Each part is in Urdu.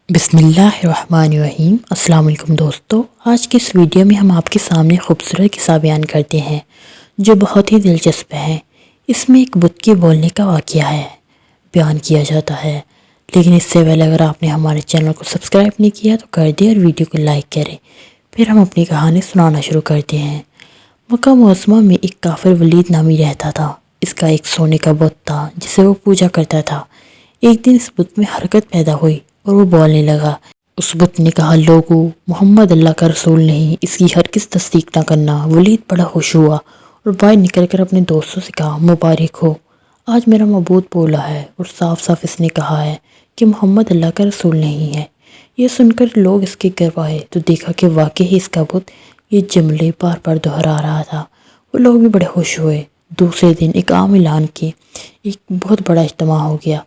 بسم اللہ الرحمن الرحیم۔ السلام علیکم دوستو، آج کی اس ویڈیو میں ہم آپ کے سامنے خوبصورت قصہ بیان کرتے ہیں جو بہت ہی دلچسپ ہے۔ اس میں ایک بت کے بولنے کا واقعہ ہے بیان کیا جاتا ہے، لیکن اس سے پہلے اگر آپ نے ہمارے چینل کو سبسکرائب نہیں کیا تو کر دیں اور ویڈیو کو لائک کریں۔ پھر ہم اپنی کہانی سنانا شروع کرتے ہیں۔ مکہ معظمہ میں ایک کافر ولید نامی رہتا تھا۔ اس کا ایک سونے کا بت تھا جسے وہ پوجا کرتا تھا۔ ایک دن اس بت میں حرکت پیدا ہوئی اور وہ بولنے لگا۔ اس بت نے کہا، لوگو، محمد اللہ کا رسول نہیں، اس کی ہرگز تصدیق نہ کرنا۔ ولید بڑا خوش ہوا اور باہر نکل کر اپنے دوستوں سے کہا، مبارک ہو، آج میرا معبود بولا ہے اور صاف صاف اس نے کہا ہے کہ محمد اللہ کا رسول نہیں ہے۔ یہ سن کر لوگ اس کے گھر آئے تو دیکھا کہ واقعی اس کا بت یہ جملے بار بار دہرا رہا تھا۔ وہ لوگ بھی بڑے خوش ہوئے۔ دوسرے دن ایک عام اعلان کی ایک بہت بڑا اجتماع ہو گیا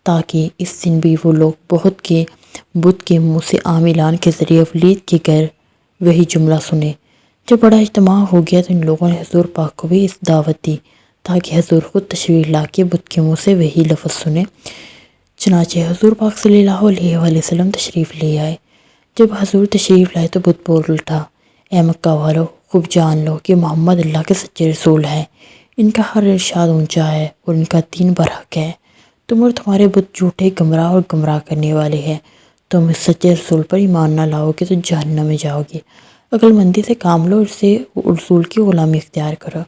تاکہ اس دن بھی وہ لوگ بت کے منہ سے عام اعلان کے ذریعے ولید کے گھر وہی جملہ سنے۔ جب بڑا اجتماع ہو گیا تو ان لوگوں نے حضور پاک کو بھی اس دعوت دی تاکہ حضور خود تشریف لا کے بت کے منہ سے وہی لفظ سنے۔ چنانچہ حضور پاک صلی اللہ علیہ وآلہ وسلم تشریف لے آئے۔ جب حضور تشریف لائے تو بت بول اٹھا، اے مکہ والو، خوب جان لو کہ محمد اللہ کے سچے رسول ہیں۔ ان کا ہر ارشاد اونچا ہے اور ان کا دین برحق ہے۔ تم اور تمہارے بت جھوٹے، گمراہ اور گمراہ کرنے والے ہیں۔ تم اس سچے رسول پر ایمان نہ لاؤ گے تو جہنم میں جاؤ گے۔ عقل مندی سے کام لو اور اسے رسول کی غلامی اختیار کرو۔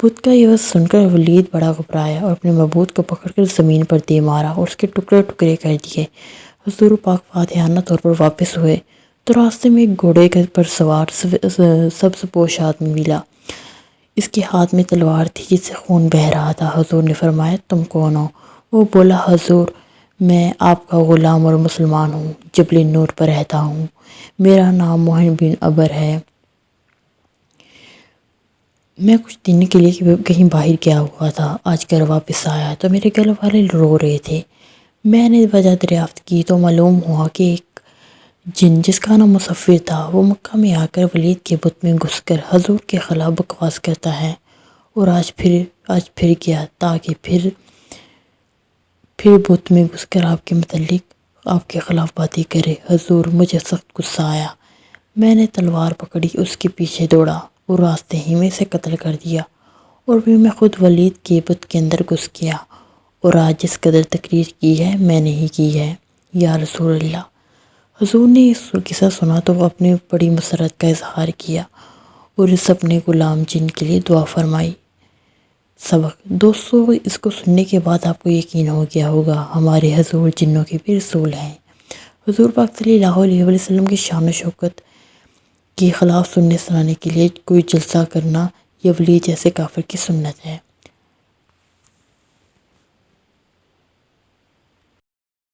بت کا یہ وصف سن کر ولید بڑا گھبرایا اور اپنے معبود کو پکڑ کر زمین پر دے مارا اور اس کے ٹکڑے ٹکڑے کر دیے۔ حضور پاک فاتحانہ طور پر واپس ہوئے تو راستے میں ایک گھوڑے پر سوار سبز پوش آدمی ملا۔ اس کے ہاتھ میں تلوار تھی جس سے خون بہہ رہا تھا۔ حضور نے فرمایا، تم کون ہو؟ وہ بولا، حضور، میں آپ کا غلام اور مسلمان ہوں، جبل نور پر رہتا ہوں۔ میرا نام موہن بن عبر ہے۔ میں کچھ دن کے لیے کہیں باہر گیا ہوا تھا۔ آج گھر واپس آیا تو میرے گھر والے رو رہے تھے۔ میں نے وجہ دریافت کی تو معلوم ہوا کہ ایک جن جس کا نام مصفر تھا وہ مکہ میں آ کر ولید کے بت میں گھس کر حضور کے خلاف بکواس کرتا ہے اور آج پھر گیا تاکہ پھر بت میں گھس کر آپ کے متعلق آپ کے خلاف باتیں کرے۔ حضور، مجھے سخت غصہ آیا۔ میں نے تلوار پکڑی، اس کے پیچھے دوڑا اور راستے ہی میں سے قتل کر دیا اور پھر میں خود ولید کے بت کے اندر گھس گیا اور آج جس قدر تقریر کی ہے میں نے ہی کی ہے، یا رسول اللہ۔ حضور نے اس قصہ سنا تو وہ اپنی بڑی مسرت کا اظہار کیا اور اس اپنے غلام جن کے لیے دعا فرمائی۔ سبق دوستو، اس کو سننے کے بعد آپ کو یقین ہو گیا ہوگا ہمارے حضور جنوں کے بھی رسول ہیں۔ حضور پاک صلی اللہ علیہ وسلم کی شان و شوکت کے خلاف سننے سنانے کے لیے کوئی جلسہ کرنا یہ ولید جیسے کافر کی سنت ہے۔